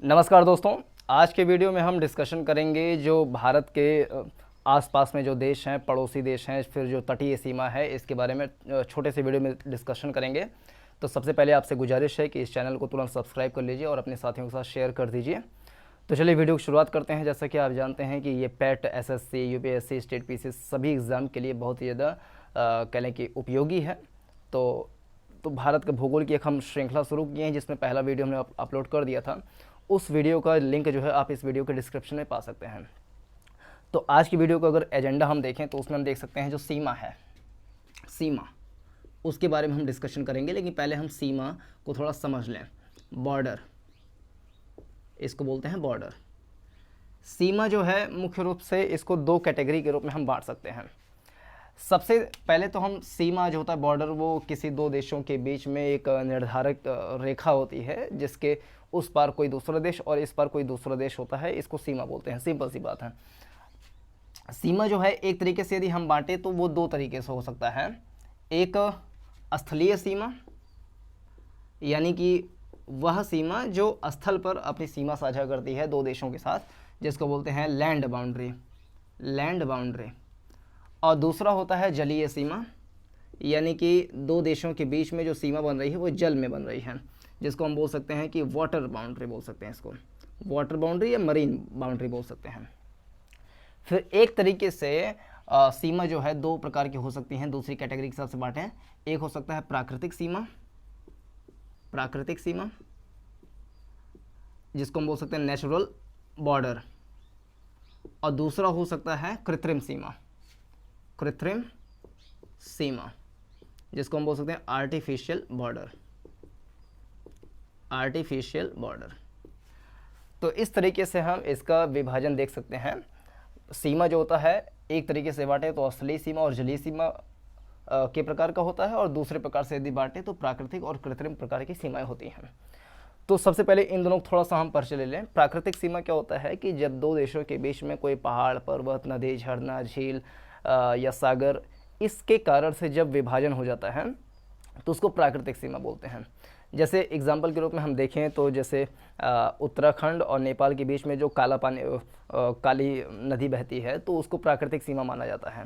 नमस्कार दोस्तों। आज के वीडियो में हम डिस्कशन करेंगे जो भारत के आसपास में जो देश हैं, पड़ोसी देश हैं, फिर जो तटीय सीमा है, इसके बारे में छोटे से वीडियो में डिस्कशन करेंगे। तो सबसे पहले आपसे गुजारिश है कि इस चैनल को तुरंत सब्सक्राइब कर लीजिए और अपने साथियों के साथ शेयर कर दीजिए। तो चलिए वीडियो की शुरुआत करते हैं। जैसा कि आप जानते हैं कि ये PAT, SSC, UPSC, state PC सभी एग्ज़ाम के लिए बहुत ही ज़्यादा कह लें कि उपयोगी है। तो भारत के भूगोल की एक हम श्रृंखला शुरू किए हैं, जिसमें पहला वीडियो हमने अपलोड कर दिया था। उस वीडियो का लिंक जो है आप इस वीडियो के डिस्क्रिप्शन में पा सकते हैं। तो आज की वीडियो का अगर एजेंडा हम देखें तो उसमें हम देख सकते हैं जो सीमा है, सीमा उसके बारे में हम डिस्कशन करेंगे। लेकिन पहले हम सीमा को थोड़ा समझ लें। बॉर्डर, इसको बोलते हैं बॉर्डर। सीमा जो है मुख्य रूप से इसको दो कैटेगरी के रूप में हम बांट सकते हैं। सबसे पहले तो हम सीमा जो होता है बॉर्डर, वो किसी दो देशों के बीच में एक निर्धारित रेखा होती है जिसके उस पार कोई दूसरा देश और इस पार कोई दूसरा देश होता है, इसको सीमा बोलते हैं। सिंपल सी बात है। सीमा जो है एक तरीके से यदि हम बांटे तो वो दो तरीके से हो सकता है। एक स्थलीय सीमा, यानी कि वह सीमा जो स्थल पर अपनी सीमा साझा करती है दो देशों के साथ, जिसको बोलते हैं लैंड बाउंड्री, लैंड बाउंड्री। और दूसरा होता है जलीय सीमा, यानी कि दो देशों के बीच में जो सीमा बन रही है वो जल में बन रही है, जिसको हम बोल सकते हैं कि वाटर बाउंड्री बोल सकते हैं। इसको वाटर बाउंड्री या मरीन बाउंड्री बोल सकते हैं। फिर एक तरीके से सीमा जो है दो प्रकार की हो सकती हैं, दूसरी कैटेगरी के साथ से बांटें। एक हो सकता है प्राकृतिक सीमा, प्राकृतिक सीमा जिसको हम बोल सकते हैं नेचुरल बॉर्डर। और दूसरा हो सकता है कृत्रिम सीमा, कृत्रिम सीमा जिसको हम बोल सकते हैं आर्टिफिशियल बॉर्डर, आर्टिफिशियल बॉर्डर। तो इस तरीके से हम इसका विभाजन देख सकते हैं। सीमा जो होता है एक तरीके से बांटे तो स्थलीय सीमा और जलीय सीमा के प्रकार का होता है, और दूसरे प्रकार से यदि बांटे तो प्राकृतिक और कृत्रिम प्रकार की सीमाएं होती हैं। तो सबसे पहले इन दोनों को थोड़ा सा हम परिचय ले लें। प्राकृतिक सीमा क्या होता है कि जब दो देशों के बीच में कोई पहाड़, पर्वत, नदी, झरना, झील या सागर, इसके कारण से जब विभाजन हो जाता है तो उसको प्राकृतिक सीमा बोलते हैं। जैसे एग्जाम्पल के रूप में हम देखें तो जैसे उत्तराखंड और नेपाल के बीच में जो काली नदी बहती है तो उसको प्राकृतिक सीमा माना जाता है।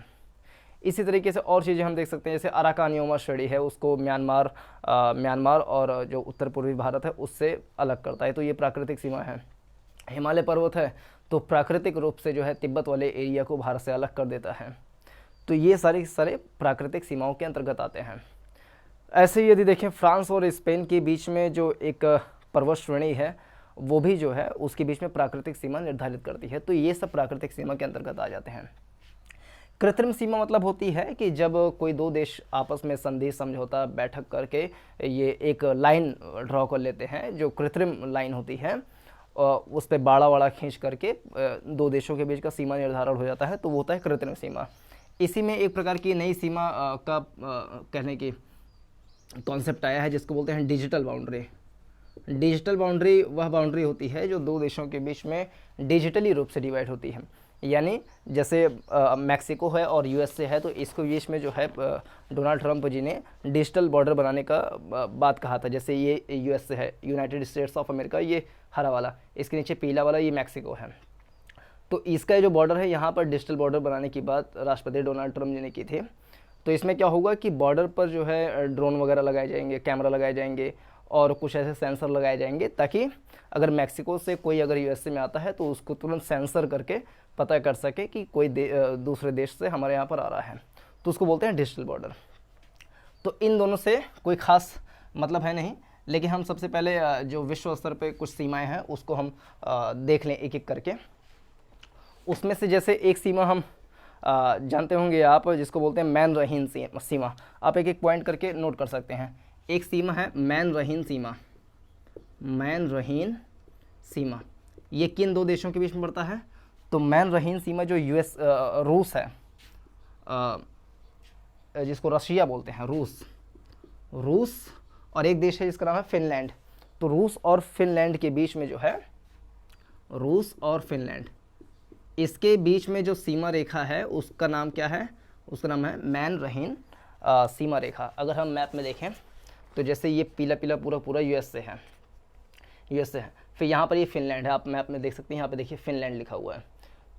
इसी तरीके से और चीज़ें हम देख सकते हैं, जैसे अराकानियोमा श्रेणी है, उसको म्यांमार और जो उत्तर पूर्वी भारत है उससे अलग करता है, तो ये प्राकृतिक सीमा है। हिमालय पर्वत है तो प्राकृतिक रूप से जो है तिब्बत वाले एरिया को भारत से अलग कर देता है। तो ये सारे प्राकृतिक सीमाओं के अंतर्गत आते हैं। ऐसे ही यदि देखें फ्रांस और स्पेन के बीच में जो एक पर्वत श्रेणी है वो भी जो है उसके बीच में प्राकृतिक सीमा निर्धारित करती है। तो ये सब प्राकृतिक सीमा के अंतर्गत आ जाते हैं। कृत्रिम सीमा मतलब होती है कि जब कोई दो देश आपस में संधि समझौता बैठक करके ये एक लाइन ड्रॉ कर लेते हैं, जो कृत्रिम लाइन होती है, उस पर बाड़ा खींच करके दो देशों के बीच का सीमा निर्धारण हो जाता है, तो वो होता है कृत्रिम सीमा। इसी में एक प्रकार की नई सीमा का कहने की कॉन्सेप्ट आया है जिसको बोलते हैं डिजिटल बाउंड्री। डिजिटल बाउंड्री वह बाउंड्री होती है जो दो देशों के बीच में डिजिटली रूप से डिवाइड होती है। यानी जैसे मैक्सिको है और यूएसए है, तो इसको बीच में जो है डोनाल्ड ट्रंप जी ने डिजिटल बॉर्डर बनाने का बात कहा था। जैसे ये यूएसए है, यूनाइटेड स्टेट्स ऑफ अमेरिका, ये हरा वाला, इसके नीचे पीला वाला ये मैक्सिको है। तो इसका जो बॉर्डर है यहाँ पर डिजिटल बॉर्डर बनाने की बात राष्ट्रपति डोनाल्ड ट्रंप जी ने की थी। तो इसमें क्या होगा कि बॉर्डर पर जो है ड्रोन वगैरह लगाए जाएंगे, कैमरा लगाए जाएंगे और कुछ ऐसे सेंसर लगाए जाएंगे, ताकि अगर मैक्सिको से कोई अगर यूएसए में आता है तो उसको तुरंत सेंसर करके पता कर सके कि कोई दूसरे देश से हमारे यहाँ पर आ रहा है। तो उसको बोलते हैं डिजिटल बॉर्डर। तो इन दोनों से कोई ख़ास मतलब है नहीं, लेकिन हम सबसे पहले जो विश्व स्तर पर कुछ सीमाएँ हैं उसको हम देख लें एक एक करके। उसमें से जैसे एक सीमा हम जानते होंगे आप, जिसको बोलते हैं मैन रहीन सीमा। आप एक एक पॉइंट करके नोट कर सकते हैं। एक सीमा है मैन रहीन सीमा, मैन रहीन सीमा। ये किन दो देशों के बीच में पड़ता है? तो मैन रहीन सीमा जो रूस है, जिसको रशिया बोलते हैं, रूस और एक देश है जिसका नाम है फिनलैंड। तो रूस और फिनलैंड के बीच में जो है, रूस और फिनलैंड, इसके बीच में जो सीमा रेखा है उसका नाम क्या है? उसका नाम है मैन रहीन सीमा रेखा। अगर हम मैप में देखें तो जैसे ये पीला पीला पूरा यूएसए है, यूएसए है, फिर यहाँ पर ये फिनलैंड है, आप मैप में देख सकते हैं, यहाँ पे देखिए फिनलैंड लिखा हुआ है।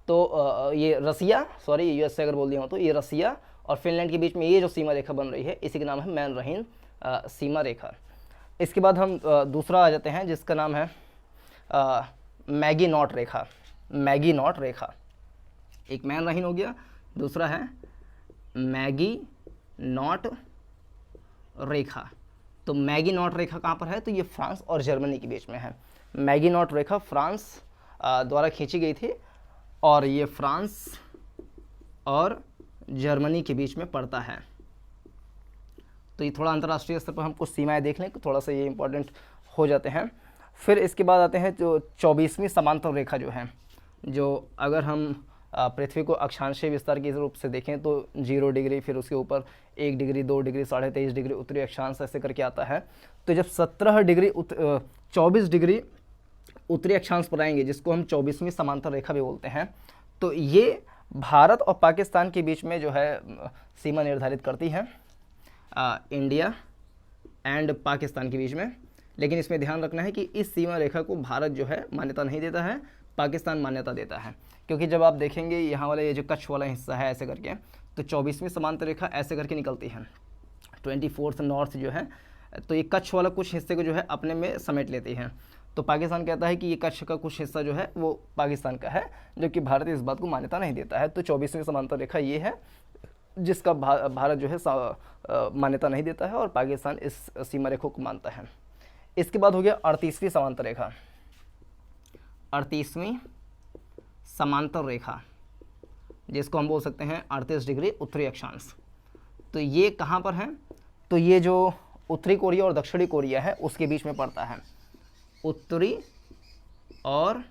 तो ये रसिया, सॉरी यूएसए अगर बोल दिया हो तो, ये रसिया और फिनलैंड के बीच में ये जो सीमा रेखा बन रही है इसी का नाम है मैनरहीन सीमा रेखा। इसके बाद हम दूसरा आ जाते हैं जिसका नाम है Maggie not Rekha. Maggie not Rekha, एक मैनरहीन हो गया, दूसरा है मैगी नॉट रेखा। तो मैगी नॉट रेखा कहाँ पर है, तो ये फ्रांस और जर्मनी के बीच में है। मैगी नॉट रेखा फ्रांस द्वारा खींची गई थी और ये फ्रांस और जर्मनी के बीच में पड़ता है। तो ये थोड़ा अंतर्राष्ट्रीय स्तर पर हम कुछ सीमाएं देख लें, थोड़ा सा ये इंपॉर्टेंट हो जाते हैं। फिर इसके बाद आते हैं जो 24वीं समांतर रेखा जो है, जो अगर हम पृथ्वी को अक्षांशीय विस्तार के रूप से देखें तो 0 डिग्री, फिर उसके ऊपर 1 डिग्री, 2 डिग्री, 23.5 डिग्री उत्तरी अक्षांश ऐसे करके आता है। तो जब 24 डिग्री उत्तरी अक्षांश पर आएंगे, जिसको हम 24वीं समांतर रेखा भी बोलते हैं, तो ये भारत और पाकिस्तान के बीच में जो है सीमा निर्धारित करती है, इंडिया एंड पाकिस्तान के बीच में। लेकिन इसमें ध्यान रखना है कि इस सीमा रेखा को भारत जो है मान्यता नहीं देता है, पाकिस्तान मान्यता देता है। क्योंकि जब आप देखेंगे यहाँ वाला ये जो कच्छ वाला हिस्सा है ऐसे करके, तो 24वीं समांतर रेखा ऐसे करके निकलती है, 24th नॉर्थ जो है, तो ये कच्छ वाला कुछ हिस्से को जो है अपने में समेट लेती है। तो पाकिस्तान कहता है कि ये कच्छ का कुछ हिस्सा जो है वो पाकिस्तान का है, जो कि भारत इस बात को मान्यता नहीं देता है। तो 24वीं समांतर रेखा ये है जिसका भारत जो है मान्यता नहीं देता है और पाकिस्तान इस सीमा रेखा को मानता है। इसके बाद हो गया 38वीं समांतर रेखा। 38वीं समांतर रेखा, जिसको हम बोल सकते हैं 38 डिग्री उत्तरी अक्षांश। तो ये कहाँ पर है, तो ये जो उत्तरी कोरिया और दक्षिणी कोरिया है उसके बीच में पड़ता है। उत्तरी और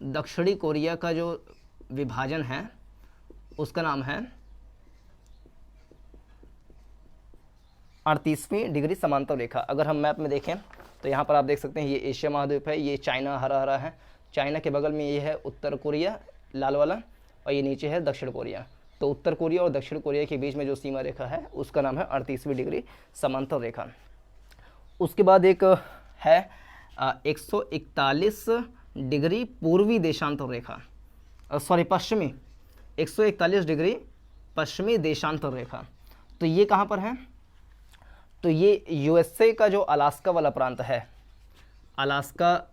दक्षिणी कोरिया का जो विभाजन है उसका नाम है 38वीं डिग्री समांतर रेखा। अगर हम मैप में देखें तो यहाँ पर आप देख सकते हैं ये एशिया महाद्वीप है, ये चाइना हरा हरा है, चाइना के बगल में ये है उत्तर कोरिया लाल वाला, और ये नीचे है दक्षिण कोरिया। तो उत्तर कोरिया और दक्षिण कोरिया के बीच में जो सीमा रेखा है उसका नाम है 38वीं डिग्री समांतर रेखा। उसके बाद एक है 141 डिग्री पूर्वी देशांतर रेखा, सॉरी पश्चिमी, 141 डिग्री पश्चिमी देशांतर रेखा। तो ये कहाँ पर है, तो ये यूएसए का जो अलास्का वाला प्रांत है, अलास्का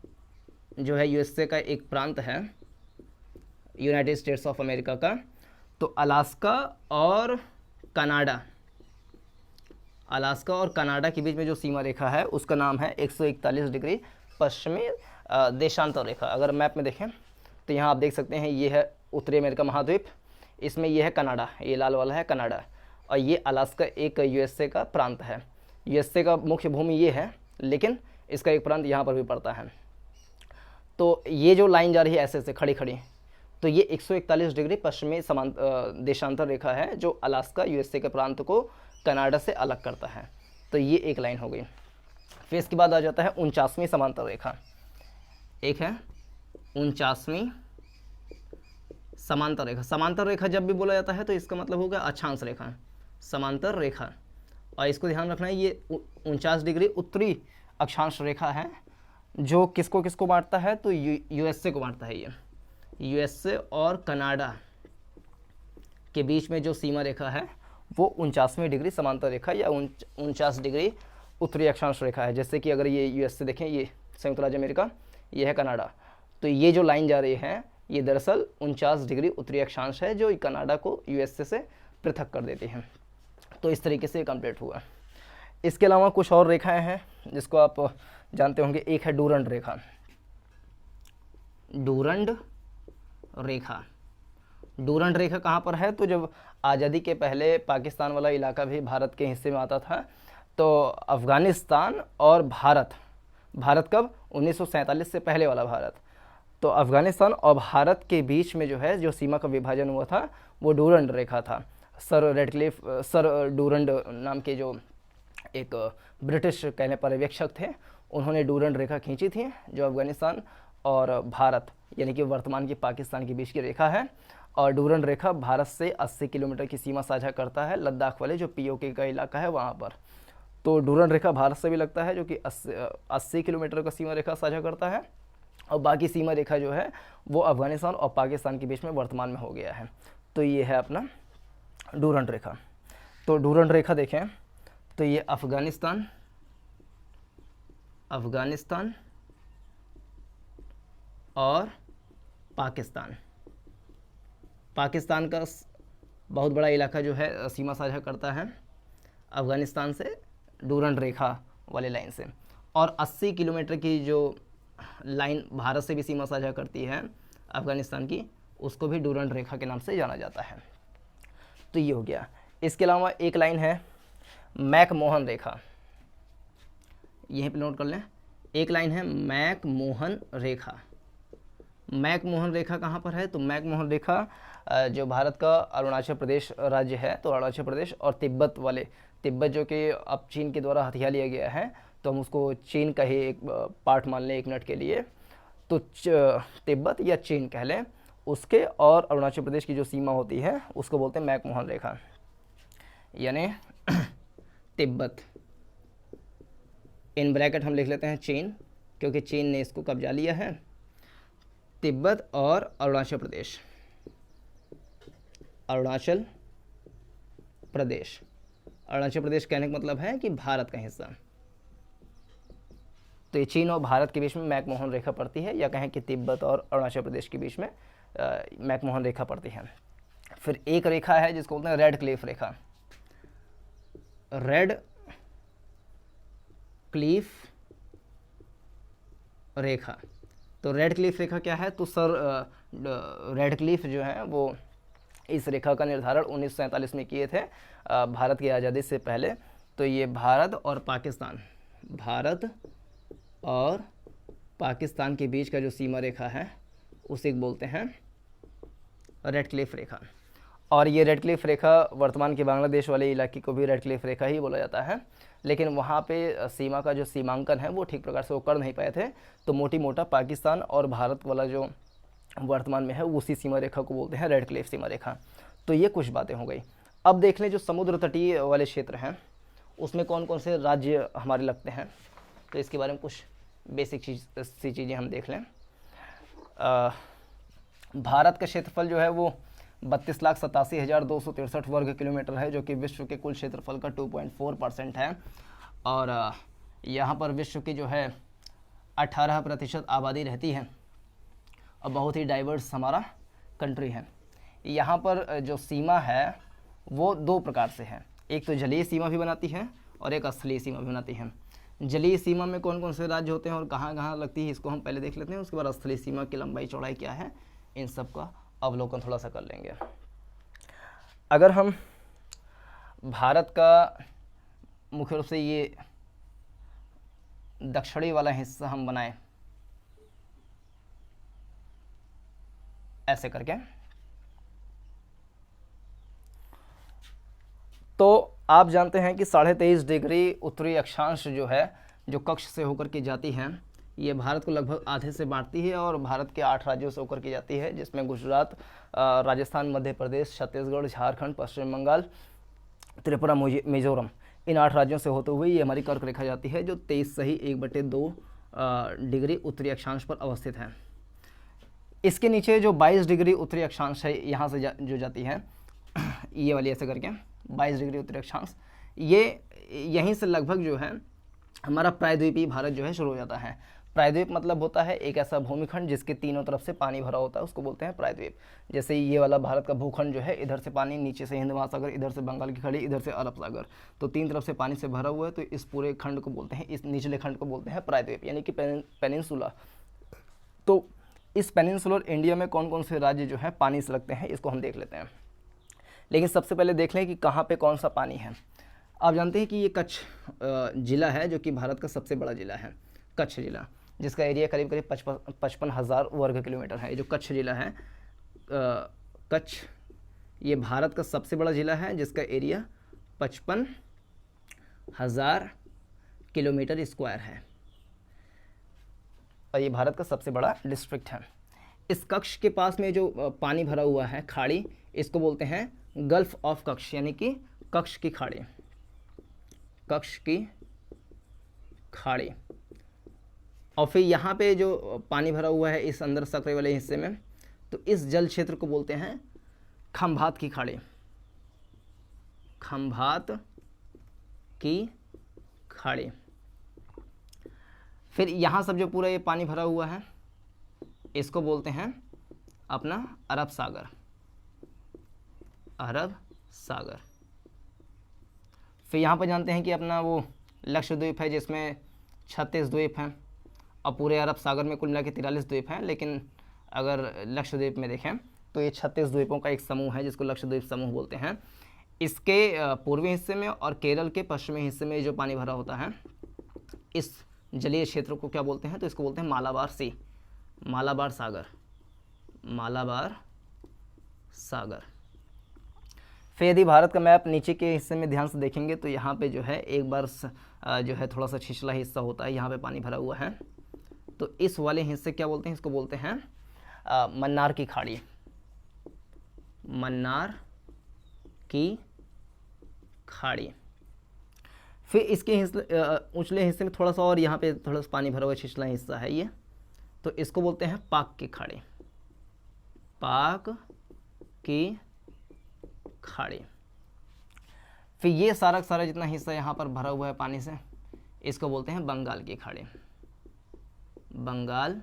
जो है यूएसए का एक प्रांत है, यूनाइटेड स्टेट्स ऑफ अमेरिका का। तो अलास्का और कनाडा, अलास्का और कनाडा के बीच में जो सीमा रेखा है उसका नाम है 141 डिग्री पश्चिमी देशांतर रेखा। अगर मैप में देखें तो यहाँ आप देख सकते हैं ये है उत्तरी अमेरिका महाद्वीप, इसमें ये है कनाडा, ये लाल वाला है कनाडा, और ये अलास्का एक यूएसए का प्रांत है। यूएसए का मुख्य भूमि ये है, लेकिन इसका एक प्रांत यहाँ पर भी पड़ता है। तो ये जो लाइन जा रही है ऐसे खड़ी खड़ी, तो ये 141 डिग्री पश्चिमी देशांतर रेखा है जो अलास्का यूएसए के प्रांत को कनाडा से अलग करता है। तो ये एक लाइन हो गई। फिर इसके बाद आ जाता है 49वीं समांतर रेखा। एक है 49वीं समांतर रेखा। समांतर रेखा जब भी बोला जाता है तो इसका मतलब होगा अक्षांश रेखा, समांतर रेखा। और इसको ध्यान रखना है ये 49 डिग्री उत्तरी अक्षांश रेखा है, जो किसको किसको बांटता है, तो यूएसए को बांटता है। ये यूएसए और कनाडा के बीच में जो सीमा रेखा है वो 49वीं डिग्री समांतर रेखा या 49 डिग्री उत्तरी अक्षांश रेखा है। जैसे कि अगर ये यूएसए देखें, ये संयुक्त राज्य अमेरिका, ये है कनाडा, तो ये जो लाइन जा रही है ये दरअसल 49 डिग्री उत्तरी अक्षांश है जो कनाडा को यूएसए से पृथक कर देती हैं। तो इस तरीके से कंप्लीट हुआ। इसके अलावा कुछ और रेखाएं हैं जिसको आप जानते होंगे। एक है डूरंड रेखा। डूरंड रेखा, डूरंड रेखा कहाँ पर है, तो जब आज़ादी के पहले पाकिस्तान वाला इलाका भी भारत के हिस्से में आता था, तो अफ़गानिस्तान और भारत कब 1947 से पहले वाला भारत, तो अफ़गानिस्तान और भारत के बीच में जो है जो सीमा का विभाजन हुआ था वो डूरंड रेखा था। सर डूरंड नाम के जो एक ब्रिटिश कहने पर्यवेक्षक थे, उन्होंने डूरंड रेखा खींची थी जो अफ़गानिस्तान और भारत यानी कि वर्तमान की पाकिस्तान के बीच की रेखा है। और डूरंड रेखा भारत से 80 किलोमीटर की सीमा साझा करता है लद्दाख वाले जो पीओके का इलाका है वहाँ पर। तो डूरन रेखा भारत से भी लगता है, जो कि 80 किलोमीटर का सीमा रेखा साझा करता है, और बाकी सीमा रेखा जो है वो अफगानिस्तान और पाकिस्तान के बीच में वर्तमान में हो गया है। तो ये है अपना डूरन रेखा। तो डूरन रेखा देखें तो ये अफगानिस्तान और पाकिस्तान का बहुत बड़ा इलाका जो है सीमा साझा करता है अफगानिस्तान से डूरन रेखा वाले लाइन से, और 80 किलोमीटर की जो लाइन भारत से भी सीमा साझा करती है अफगानिस्तान की, उसको भी डूरन रेखा के नाम से जाना जाता है। तो ये हो गया। इसके अलावा एक लाइन है मैकमोहन रेखा, यहीं पे नोट कर लें, एक लाइन है मैकमोहन रेखा। मैकमोहन रेखा कहाँ पर है? तो मैकमोहन रेखा जो भारत का अरुणाचल प्रदेश राज्य है, तो अरुणाचल प्रदेश और तिब्बत जो कि अब चीन के द्वारा हथिया लिया गया है, तो हम उसको चीन का ही एक पार्ट मान लें एक मिनट के लिए, तो तिब्बत या चीन कह लें, उसके और अरुणाचल प्रदेश की जो सीमा होती है उसको बोलते हैं मैकमोहन रेखा, यानी तिब्बत, इन ब्रैकेट हम लिख लेते हैं चीन, क्योंकि चीन ने इसको कब्जा लिया है, तिब्बत और अरुणाचल प्रदेश कहने का मतलब है कि भारत का हिस्सा। तो ये चीन और भारत के बीच में मैकमोहन रेखा पड़ती है, या कहें कि तिब्बत और अरुणाचल प्रदेश के बीच में मैकमोहन रेखा पड़ती है। फिर एक रेखा है जिसको बोलते हैं रेड क्लिफ रेखा। रेड क्लिफ रेखा, तो रेड क्लिफ रेखा क्या है? तो रेड क्लिफ जो है वो इस रेखा का निर्धारण 1947 में किए थे भारत की आज़ादी से पहले। तो ये भारत और पाकिस्तान के बीच का जो सीमा रेखा है उसे बोलते हैं रेड क्लिफ रेखा। और ये रेड क्लिफ रेखा वर्तमान के बांग्लादेश वाले इलाके को भी रेड क्लिफ रेखा ही बोला जाता है, लेकिन वहाँ पे सीमा का जो सीमांकन है वो ठीक प्रकार से वो कर नहीं पाए थे, तो मोटा पाकिस्तान और भारत वाला जो वर्तमान में है उसी सीमा रेखा को बोलते हैं रेड क्लिफ सीमा रेखा। तो ये कुछ बातें हो गई। अब देख लें जो समुद्र तटीय वाले क्षेत्र हैं उसमें कौन कौन से राज्य हमारे लगते हैं, तो इसके बारे में कुछ बेसिक चीज़ें हम देख लें। भारत का क्षेत्रफल जो है वो 32,87,263 वर्ग किलोमीटर है, जो कि विश्व के कुल क्षेत्रफल का 2.4% है। और यहाँ पर विश्व की जो है 18% आबादी रहती है, और बहुत ही डाइवर्स हमारा कंट्री है। यहाँ पर जो सीमा है वो दो प्रकार से है, एक तो जलीय सीमा भी बनाती है और एक स्थलीय सीमा भी बनाती है। जलीय सीमा में कौन कौन से राज्य होते हैं और कहाँ कहाँ लगती है इसको हम पहले देख लेते हैं, उसके बाद स्थलीय सीमा की लंबाई चौड़ाई क्या है इन सब का अवलोकन थोड़ा सा कर लेंगे। अगर हम भारत का मुख्य रूप से ये दक्षिणी वाला हिस्सा हम बनाएं ऐसे करके, तो आप जानते हैं कि 23.5 डिग्री उत्तरी अक्षांश जो है जो कक्ष से होकर के जाती है, ये भारत को लगभग आधे से बांटती है और भारत के 8 राज्यों से होकर के जाती है, जिसमें गुजरात, राजस्थान, मध्य प्रदेश, छत्तीसगढ़, झारखंड, पश्चिम बंगाल, त्रिपुरा, मिजोरम, इन 8 राज्यों से होते हुए ये हमारी कर्क रेखा जाती है, जो 23.1/2 डिग्री उत्तरी अक्षांश पर अवस्थित है। इसके नीचे जो 22 डिग्री उत्तरी अक्षांश है यहाँ से जो जाती है, ये वाली ऐसे करके 22 डिग्री उत्तरी अक्षांश, ये यहीं से लगभग जो है हमारा प्रायद्वीपीय भारत जो है शुरू हो जाता है। प्रायद्वीप मतलब होता है एक ऐसा भूमिखंड जिसके तीनों तरफ से पानी भरा होता है, उसको बोलते हैं प्रायद्वीप। जैसे ये वाला भारत का भूखंड जो है, इधर से पानी, नीचे से हिंद महासागर, इधर से बंगाल की खाड़ी, इधर से अरब सागर, तो 3 तरफ से पानी से भरा हुआ है, तो इस पूरे खंड को बोलते हैं, इस निचले खंड को बोलते हैं प्रायद्वीप, यानी कि पेनिनसुला। तो इस पेनिनसुलर इंडिया में कौन कौन से राज्य जो है पानी से लगते हैं इसको हम देख लेते हैं। लेकिन सबसे पहले देख लें कि कहाँ पे कौन सा पानी है। आप जानते हैं कि ये कच्छ ज़िला है, जो कि भारत का सबसे बड़ा ज़िला है, कच्छ ज़िला, जिसका एरिया करीब 55,000 वर्ग किलोमीटर है। ये जो कच्छ ज़िला है, कच्छ, ये भारत का सबसे बड़ा ज़िला है, जिसका एरिया 55,000 किलोमीटर स्क्वायर है, और ये भारत का सबसे बड़ा डिस्ट्रिक्ट है। इस कच्छ के पास में जो पानी भरा हुआ है, खाड़ी, इसको बोलते हैं गल्फ ऑफ कच्छ, यानी कि कच्छ की खाड़ी, कक्ष की खाड़ी। और फिर यहाँ पे जो पानी भरा हुआ है इस अंदर सकरे वाले हिस्से में, तो इस जल क्षेत्र को बोलते हैं खंभात की खाड़ी। खंभात की खाड़ी। फिर यहाँ सब जो पूरा ये पानी भरा हुआ है इसको बोलते हैं अपना अरब सागर। अरब सागर। फिर यहाँ पर जानते हैं कि अपना वो लक्षद्वीप है जिसमें 36 द्वीप हैं, और पूरे अरब सागर में कुल मिला के 43 द्वीप हैं, लेकिन अगर लक्षद्वीप में देखें तो ये 36 द्वीपों का एक समूह है जिसको लक्षद्वीप समूह बोलते हैं। इसके पूर्वी हिस्से में और केरल के पश्चिमी हिस्से में जो पानी भरा होता है इस जलीय क्षेत्र को क्या बोलते हैं, तो इसको बोलते हैं मालाबार सी, मालाबार सागर। मालाबार सागर। फिर यदि भारत का मैप नीचे के हिस्से में ध्यान से देखेंगे तो यहाँ पे जो है एक बार जो है थोड़ा सा छिछला हिस्सा होता है, यहाँ पे पानी भरा हुआ है, तो इस वाले हिस्से क्या बोलते हैं, इसको बोलते हैं मन्नार की खाड़ी। मन्नार की खाड़ी। फिर इसके उछले हिस्से में थोड़ा सा और यहाँ पे थोड़ा सा पानी भरा हुआ छिछला हिस्सा है ये, तो इसको बोलते हैं पाक की खाड़ी। पाक की खाड़ी। फिर ये सारा सारा जितना हिस्सा यहाँ पर भरा हुआ है पानी से इसको बोलते हैं बंगाल की खाड़ी। बंगाल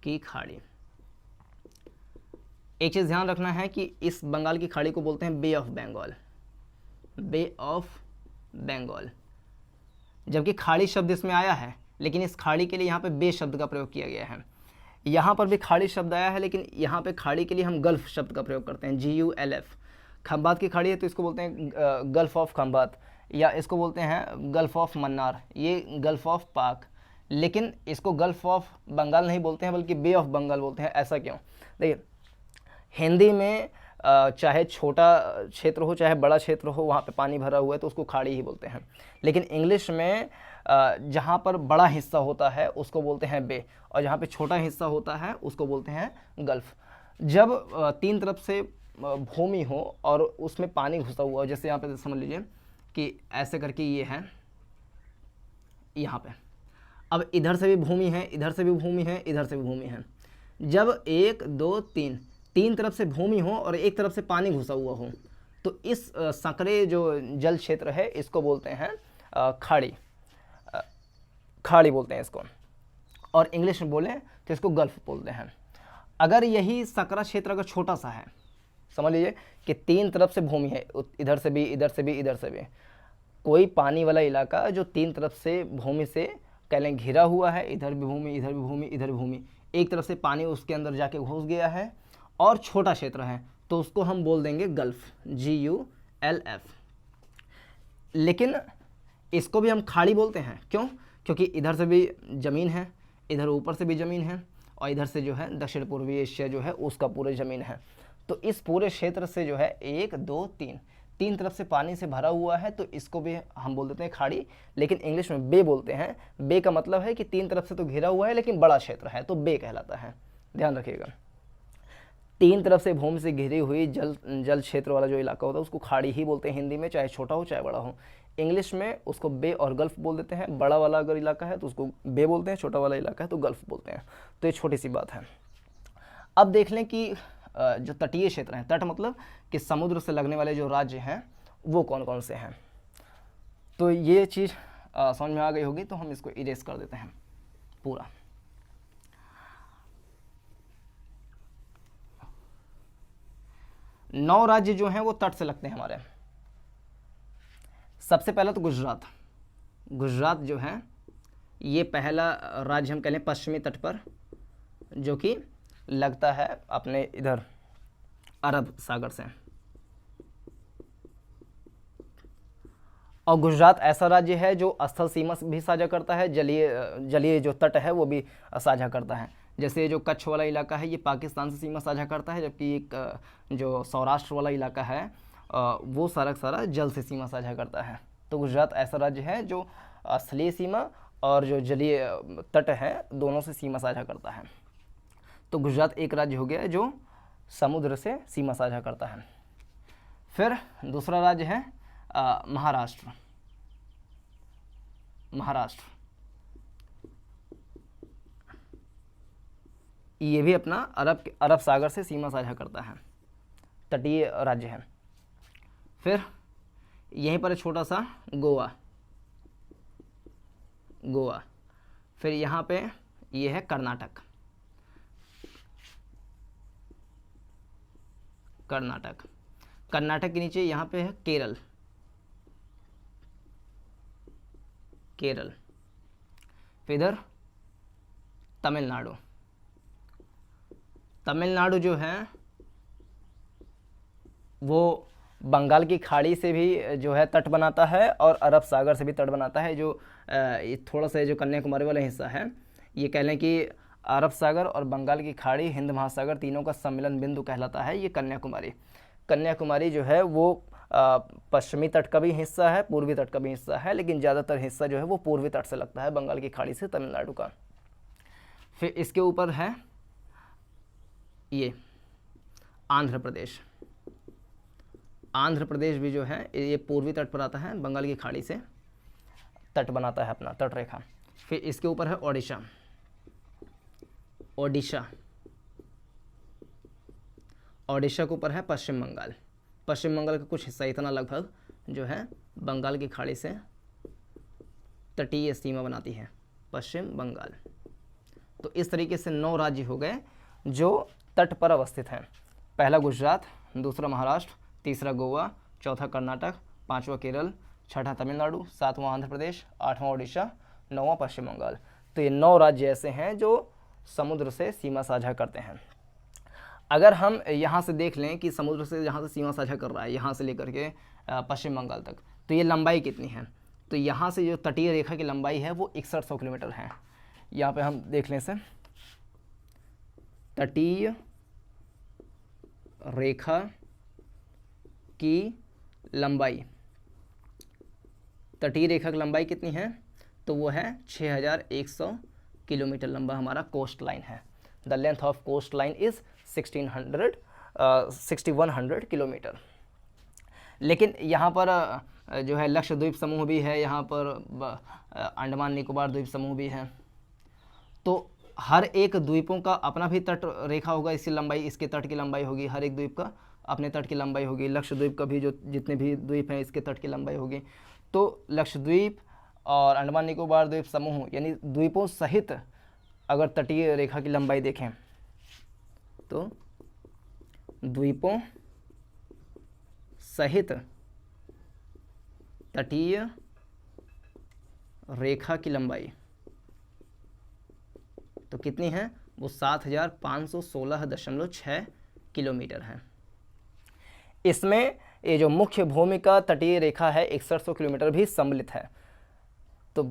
की खाड़ी। एक चीज़ ध्यान रखना है कि इस बंगाल की खाड़ी को बोलते हैं bay of Bengal. Bay of Bengal. जबकि खाड़ी शब्द इसमें आया है, लेकिन इस खाड़ी के लिए यहाँ पे बे शब्द का प्रयोग किया गया है। यहाँ पर भी खाड़ी शब्द आया है, लेकिन यहाँ पे खाड़ी के लिए हम गल्फ शब्द का प्रयोग करते हैं, GULF। खंबात की खाड़ी है तो इसको बोलते हैं गल्फ ऑफ खंबात, या इसको बोलते हैं गल्फ ऑफ मन्नार, ये गल्फ ऑफ पाक। लेकिन इसको गल्फ ऑफ बंगाल नहीं बोलते हैं बल्कि बे ऑफ बंगाल बोलते हैं। ऐसा क्यों? देखिए, हिंदी में चाहे छोटा क्षेत्र हो चाहे बड़ा क्षेत्र हो, वहाँ पे पानी भरा हुआ है तो उसको खाड़ी ही बोलते हैं। लेकिन इंग्लिश में जहाँ पर बड़ा हिस्सा होता है उसको बोलते हैं बे, और जहाँ पे छोटा हिस्सा होता है उसको बोलते हैं गल्फ। जब तीन तरफ से भूमि हो और उसमें पानी घुसा हुआ हो, जैसे यहाँ पे समझ लीजिए कि ऐसे करके ये है यहाँ पे, अब इधर से भी भूमि है, इधर से भी भूमि है, इधर से भी भूमि है। जब 1 2 3 तीन तरफ से भूमि हो और एक तरफ से पानी घुसा हुआ हो, तो इस संकरे जो जल क्षेत्र है इसको बोलते हैं खाड़ी। खाड़ी बोलते हैं इसको, और इंग्लिश में बोलें तो इसको गल्फ बोलते हैं। अगर यही संकरा क्षेत्र अगर छोटा सा है, समझ लीजिए कि तीन तरफ से भूमि है, इधर से भी, इधर से भी, इधर से भी, कोई पानी वाला इलाका जो तीन तरफ से भूमि से कह लें घिरा हुआ है, इधर भी भूमि, इधर भी भूमि, इधर भी भूमि, एक तरफ से पानी उसके अंदर जाके घुस गया है और छोटा क्षेत्र है, तो उसको हम बोल देंगे गल्फ, GULF। लेकिन इसको भी हम खाड़ी बोलते हैं, क्यों? क्योंकि इधर से भी ज़मीन है, इधर ऊपर से भी ज़मीन है, और इधर से जो है दक्षिण पूर्वी एशिया जो है उसका पूरे ज़मीन है। तो इस पूरे क्षेत्र से जो है 1 2 3 तीन तरफ से पानी से भरा हुआ है, तो इसको भी हम बोल देते हैं खाड़ी। लेकिन इंग्लिश में बे बोलते हैं। बे का मतलब है कि तीन तरफ से तो घिरा हुआ है लेकिन बड़ा क्षेत्र है, तो बे कहलाता है। ध्यान रखिएगा, तीन तरफ से भूमि से घिरी हुई जल क्षेत्र वाला जो इलाका होता है उसको खाड़ी ही बोलते हैं हिंदी में, चाहे छोटा हो चाहे बड़ा हो। इंग्लिश में उसको बे और गल्फ बोल देते हैं। बड़ा वाला अगर इलाका है तो उसको बे बोलते हैं, छोटा वाला इलाका है तो गल्फ बोलते हैं। तो ये छोटी सी बात है। अब देख लें कि जो तटीय क्षेत्र हैं, तट मतलब कि समुद्र से लगने वाले जो राज्य हैं वो कौन कौन से हैं। तो ये चीज़ समझ में आ गई होगी, तो हम इसको इरेज कर देते हैं पूरा। नौ राज्य जो हैं वो तट से लगते हैं हमारे। सबसे पहला तो गुजरात। गुजरात जो है ये पहला राज्य हम कह लें पश्चिमी तट पर, जो कि लगता है अपने इधर अरब सागर से। और गुजरात ऐसा राज्य है जो स्थल सीमा भी साझा करता है, जलीय जो तट है वो भी साझा करता है। जैसे जो कच्छ वाला इलाका है ये पाकिस्तान से सीमा साझा करता है, जबकि एक जो सौराष्ट्र वाला इलाका है वो सारा जल से सीमा साझा करता है। तो गुजरात ऐसा राज्य है जो स्थलीय सीमा और जो जलीय तट है दोनों से सीमा साझा करता है। तो गुजरात एक राज्य हो गया जो समुद्र से सीमा साझा करता है। फिर दूसरा राज्य है महाराष्ट्र, महाराष्ट्र ये भी अपना अरब सागर से सीमा साझा करता है, तटीय राज्य है। फिर यहीं पर छोटा सा गोवा, गोवा। फिर यहाँ पे ये है कर्नाटक, कर्नाटक। कर्नाटक के नीचे यहाँ पे है केरल, केरल। फिर इधर तमिलनाडु, तमिलनाडु जो है वो बंगाल की खाड़ी से भी जो है तट बनाता है और अरब सागर से भी तट बनाता है। जो थोड़ा सा जो कन्याकुमारी वाला हिस्सा है, ये कह लें कि अरब सागर और बंगाल की खाड़ी, हिंद महासागर तीनों का सम्मिलन बिंदु कहलाता है ये कन्याकुमारी। कन्याकुमारी जो है वो पश्चिमी तट का भी हिस्सा है, पूर्वी तट का भी हिस्सा है, लेकिन ज़्यादातर हिस्सा जो है वो पूर्वी तट से लगता है, बंगाल की खाड़ी से तमिलनाडु का। फिर इसके ऊपर है ये आंध्र प्रदेश, आंध्र प्रदेश भी जो है ये पूर्वी तट पर आता है, बंगाल की खाड़ी से तट बनाता है अपना तट रेखा। फिर इसके ऊपर है ओडिशा, ओडिशा, ओडिशा के ऊपर है पश्चिम बंगाल। पश्चिम बंगाल का कुछ हिस्सा इतना लगभग जो है बंगाल की खाड़ी से तटीय सीमा बनाती है, पश्चिम बंगाल। तो इस तरीके से 9 राज्य हो गए जो तट पर अवस्थित हैं। पहला गुजरात, दूसरा महाराष्ट्र, तीसरा गोवा, चौथा कर्नाटक, पांचवा केरल, छठा तमिलनाडु, सातवां आंध्र प्रदेश, आठवां ओडिशा, नौवां पश्चिम बंगाल। तो ये 9 राज्य ऐसे हैं जो समुद्र से सीमा साझा करते हैं। अगर हम यहाँ से देख लें कि समुद्र से जहाँ से सीमा साझा कर रहा है, यहाँ से लेकर के पश्चिम बंगाल तक, तो ये लंबाई कितनी है? तो यहाँ से जो तटीय रेखा की लंबाई है वो 6100 किलोमीटर है। यहाँ पे हम देख लें से तटीय रेखा की लंबाई, तटीय रेखा की लंबाई कितनी है? तो वो है 6100 किलोमीटर लंबा हमारा कोस्ट लाइन है। The length of coast line is 6100 kilometre. लेकिन यहाँ पर जो है लक्षद्वीप समूह भी है, यहाँ पर अंडमान निकोबार द्वीप समूह भी है। तो हर एक द्वीपों का अपना भी तट रेखा होगा, इसकी लंबाई, इसके तट की लंबाई होगी, हर एक द्वीप का अपने तट की लंबाई होगी। लक्षद्वीप का भी जो जितने भी द्वीप हैं इसके तट की लंबाई होगी। तो लक्षद्वीप और अंडमान निकोबार द्वीप समूह यानी द्वीपों सहित अगर तटीय रेखा की लंबाई देखें तो द्वीपों सहित तटीय रेखा की लंबाई तो कितनी है? वो 7516.6 किलोमीटर है। इसमें ये जो मुख्य भूमिका तटीय रेखा है 6100 किलोमीटर भी सम्मिलित है। तो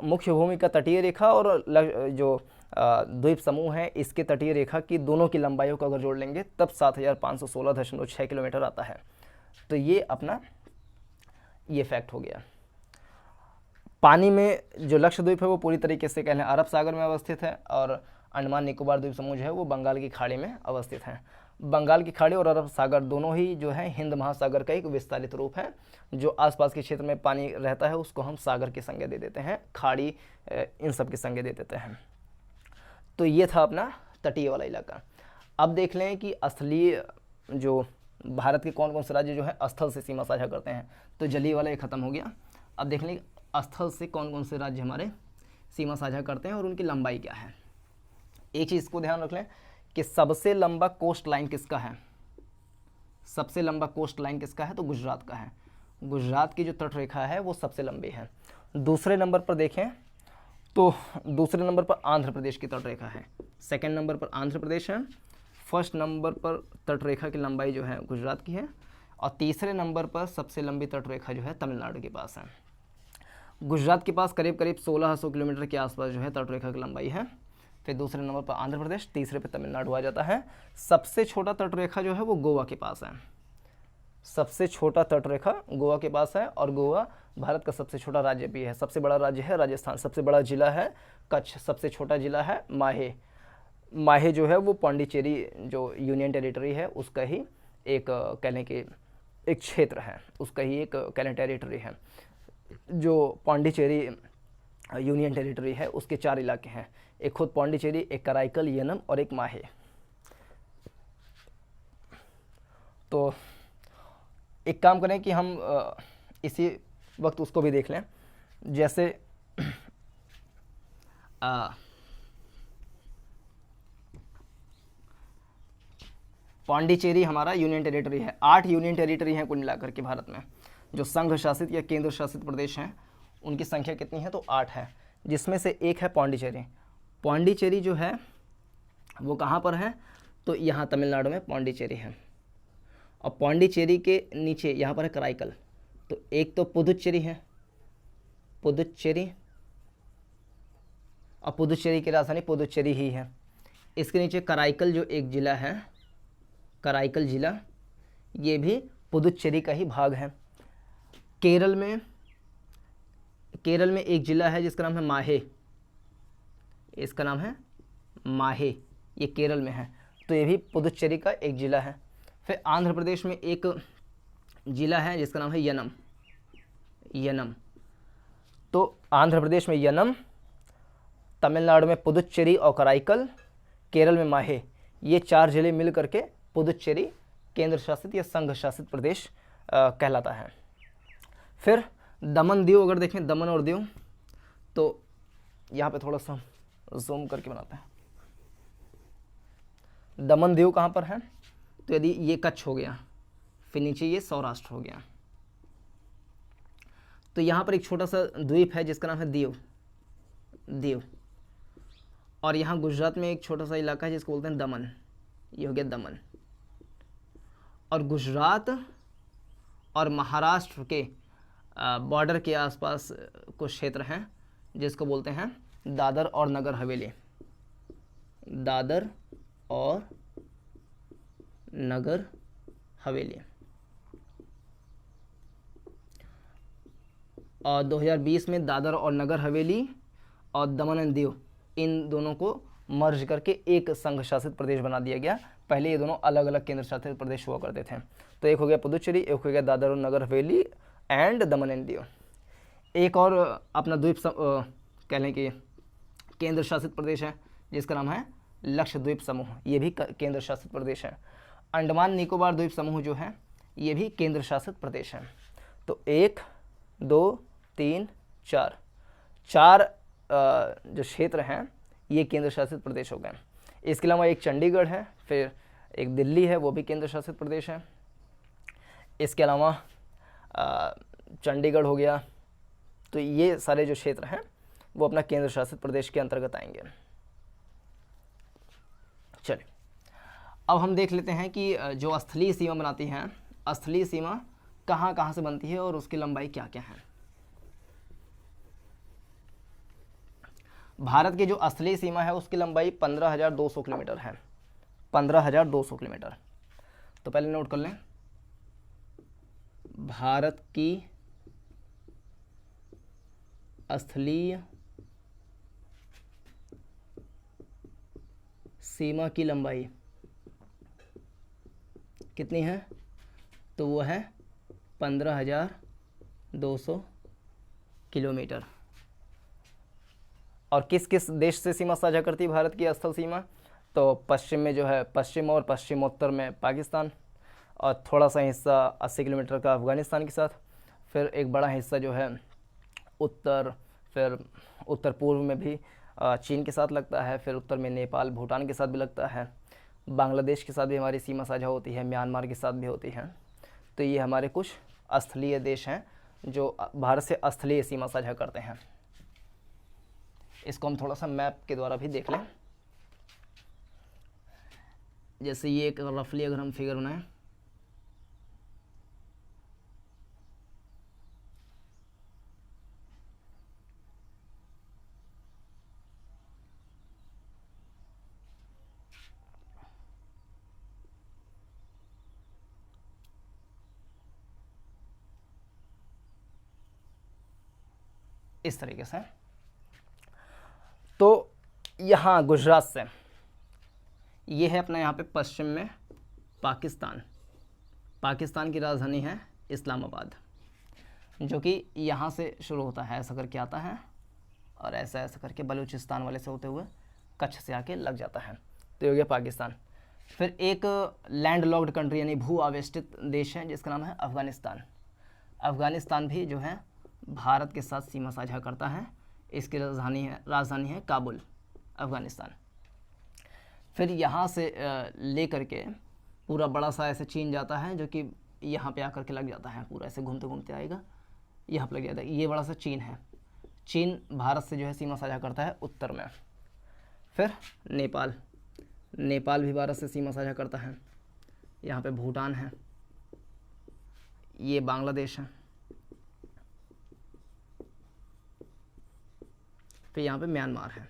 मुख्य भूमिका तटीय रेखा और जो द्वीप समूह है इसके तटीय रेखा की दोनों की लंबाइयों को अगर जोड़ लेंगे तब 7516.6 किलोमीटर आता है। तो ये अपना ये फैक्ट हो गया। पानी में जो लक्षद्वीप है वो पूरी तरीके से कह लें अरब सागर में अवस्थित है और अंडमान निकोबार द्वीप समूह जो है वो बंगाल की खाड़ी में अवस्थित है। बंगाल की खाड़ी और अरब सागर दोनों ही जो है हिंद महासागर का एक विस्तारित रूप है। जो आसपास के क्षेत्र में पानी रहता है उसको हम सागर की संज्ञा दे देते हैं, खाड़ी इन सब की संज्ञा दे देते हैं। तो ये था अपना तटीय वाला इलाका। अब देख लें कि स्थलीय जो भारत के कौन कौन से राज्य जो है स्थल से सीमा साझा करते हैं। तो जलीय वाला ये खत्म हो गया। अब देख लें स्थल से कौन कौन से राज्य हमारे सीमा साझा करते हैं और उनकी लंबाई क्या है। एक चीज़ को ध्यान रख लें कि सबसे लंबा कोस्ट लाइन किसका है? सबसे लंबा कोस्ट लाइन किसका है? तो गुजरात का है। गुजरात की जो तट रेखा है वो सबसे लंबी है। दूसरे नंबर पर देखें तो दूसरे नंबर पर आंध्र प्रदेश की तट रेखा है। सेकंड नंबर पर आंध्र प्रदेश है। फर्स्ट नंबर पर तट रेखा की लंबाई जो है गुजरात की है और तीसरे नंबर पर सबसे लंबी तट रेखा जो है तमिलनाडु के पास है। गुजरात के पास करीब करीब 1600 किलोमीटर के आसपास जो है तट रेखा की लंबाई है। फिर दूसरे नंबर पर आंध्र प्रदेश, तीसरे पे तमिलनाडु आ जाता है। सबसे छोटा तट रेखा जो है वो गोवा के पास है। सबसे छोटा तट रेखा गोवा के पास है और गोवा भारत का सबसे छोटा राज्य भी है। सबसे बड़ा राज्य है राजस्थान, सबसे बड़ा जिला है कच्छ, सबसे छोटा जिला है माहे। माहे जो है वो पांडिचेरी जो यूनियन टेरिटरी है उसका ही एक कह लें कि एक क्षेत्र है, उसका ही एक कैलेंडर टेरिटरी है। जो पौंडीचेरी यूनियन टेरिटरी है उसके 4 इलाके हैं, एक खुद पौंडीचेरी, एक कराईकल, यनम और एक माहे। तो एक काम करें कि हम इसी वक्त उसको भी देख लें। जैसे पौंडीचेरी हमारा यूनियन टेरिटरी है, 8 यूनियन टेरिटरी हैं कुल मिलाकर के भारत में। जो संघ शासित या केंद्र शासित प्रदेश हैं उनकी संख्या कितनी है, तो 8 है, जिसमें से एक है पौंडीचेरी। पौंडीचेरी जो है वो कहाँ पर है, तो यहाँ तमिलनाडु में पौंडीचेरी है। और पौंडीचेरी के नीचे यहाँ पर है कराईकल। तो एक तो पुदुचेरी है, पुदुचेरी, और पुदुचेरी की राजधानी पुदुचेरी ही है। इसके नीचे कराईकल जो एक ज़िला है, कराईकल ज़िला, ये भी पुदुचेरी का ही भाग है। केरल में एक ज़िला है जिसका नाम है माहे, इसका नाम है माहे, ये केरल में है, तो ये भी पुदुचेरी का एक ज़िला है। फिर आंध्र प्रदेश में एक ज़िला है जिसका नाम है यनम, यनम, तो आंध्र प्रदेश में यनम, तमिलनाडु में पुदुचेरी और कराईकल, केरल में माहे, ये 4 ज़िले मिल करके पुदुचेरी केंद्र शासित या संघ शासित प्रदेश कहलाता है। फिर दमन दीव अगर देखें, दमन और दीव, तो यहाँ पे थोड़ा सा जूम करके बनाते हैं। दमन दीव कहाँ पर है, तो यदि ये कच्छ हो गया, फिर नीचे ये सौराष्ट्र हो गया, तो यहाँ पर एक छोटा सा द्वीप है जिसका नाम है दीव, दीव। और यहाँ गुजरात में एक छोटा सा इलाका है जिसको बोलते हैं दमन, ये हो गया दमन। और गुजरात और महाराष्ट्र के बॉर्डर के आसपास कुछ क्षेत्र हैं जिसको बोलते हैं दादर और नगर हवेली, दादर और नगर हवेली। और 2020 में दादर और नगर हवेली और दमन एंड दीव, इन दोनों को मर्ज करके एक संघ शासित प्रदेश बना दिया गया। पहले ये दोनों अलग अलग केंद्र शासित प्रदेश हुआ करते थे। तो एक हो गया पुदुचेरी, एक हो गया दादर और Nagar Haveli and Daman and Diu. एक और अपना द्वीप कह लें कि केंद्र शासित प्रदेश है जिसका नाम है लक्षद्वीप समूह, ये भी केंद्र शासित प्रदेश है। अंडमान निकोबार द्वीप समूह जो है ये भी केंद्र शासित प्रदेश है। तो 1 2 3 4 जो क्षेत्र हैं ये केंद्र शासित प्रदेश हो गए। इसके अलावा एक चंडीगढ़ है, फिर एक दिल्ली है, वो भी केंद्र शासित प्रदेश है। इसके अलावा चंडीगढ़ हो गया, तो ये सारे जो क्षेत्र हैं वो अपना केंद्र शासित प्रदेश के अंतर्गत आएंगे। चलिए अब हम देख लेते हैं कि जो स्थलीय सीमा बनाती हैं, स्थलीय सीमा कहाँ कहाँ से बनती है और उसकी लंबाई क्या क्या है। भारत की जो स्थलीय सीमा है उसकी लंबाई 15,200 किलोमीटर है, 15,200 किलोमीटर। तो पहले नोट कर लें, भारत की स्थलीय सीमा की लंबाई कितनी है, तो वो है 15,200 किलोमीटर। और किस किस देश से सीमा साझा करती है भारत की स्थल सीमा, तो पश्चिम में जो है पश्चिम और पश्चिमोत्तर में पाकिस्तान, और थोड़ा सा हिस्सा 80 किलोमीटर का अफ़गानिस्तान के साथ, फिर एक बड़ा हिस्सा जो है उत्तर, फिर उत्तर पूर्व में भी चीन के साथ लगता है, फिर उत्तर में नेपाल भूटान के साथ भी लगता है, बांग्लादेश के साथ भी हमारी सीमा साझा होती है, म्यांमार के साथ भी होती है। तो ये हमारे कुछ स्थलीय देश हैं जो भारत से स्थलीय सीमा साझा करते हैं। इसको हम थोड़ा सा मैप के द्वारा भी देख लें। जैसे ये एक रफली अगर हम फिगर बनाएं, इस तरीके से, तो यहाँ गुजरात से ये है अपना यहाँ पे पश्चिम में पाकिस्तान, पाकिस्तान की राजधानी है इस्लामाबाद, जो कि यहाँ से शुरू होता है, ऐसा करके आता है और ऐसा ऐसा करके बलूचिस्तान वाले से होते हुए कच्छ से आके लग जाता है। तो ये हो गया पाकिस्तान। फिर एक लैंड लॉक्ड कंट्री यानी भू आवेष्टित देश है जिसका नाम है अफ़गानिस्तान। अफ़गानिस्तान भी जो है भारत के साथ सीमा साझा करता है। इसकी राजधानी है काबुल, अफ़गानिस्तान। फिर यहाँ से ले करके पूरा बड़ा सा ऐसे चीन जाता है, जो कि यहाँ पे आकर के लग जाता है, पूरा ऐसे घूमते घूमते आएगा, यहाँ पे लग जाता है। ये बड़ा सा चीन है। चीन भारत से जो है सीमा साझा करता है उत्तर में। फिर नेपाल, नेपाल भी भारत से सीमा साझा करता है। यहाँ पे भूटान है, ये बांग्लादेश है, फिर यहाँ पे म्यांमार है।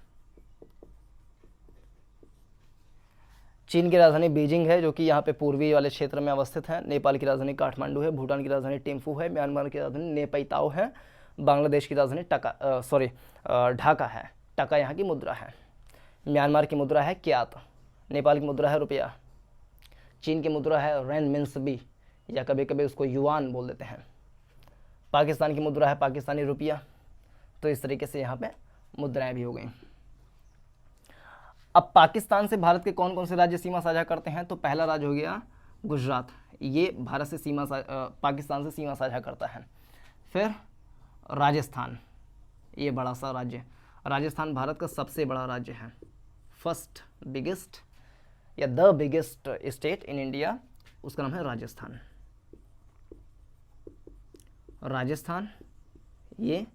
चीन की राजधानी बीजिंग है, जो कि यहाँ पे पूर्वी वाले क्षेत्र में अवस्थित है। नेपाल की राजधानी काठमांडू है। भूटान की राजधानी टिम्फू है। म्यांमार की राजधानी नेपैताओ है। बांग्लादेश की राजधानी ढाका है। टका यहाँ की मुद्रा है। म्यांमार की मुद्रा है क्यात। नेपाल की मुद्रा है रुपया। चीन की मुद्रा है रेनमिन्सबी, या कभी कभी उसको युआन बोल देते हैं। पाकिस्तान की मुद्रा है पाकिस्तानी रुपया। तो इस तरीके से यहाँ पे मुद्राएं भी हो गई। अब पाकिस्तान से भारत के कौन कौन से राज्य सीमा साझा करते हैं? तो पहला राज्य हो गया गुजरात, ये भारत से पाकिस्तान से सीमा साझा करता है। फिर राजस्थान, ये बड़ा सा राज्य, राजस्थान भारत का सबसे बड़ा राज्य है, फर्स्ट बिगेस्ट या the biggest state in India, उसका नाम है राजस्थान। राजस्थान, ये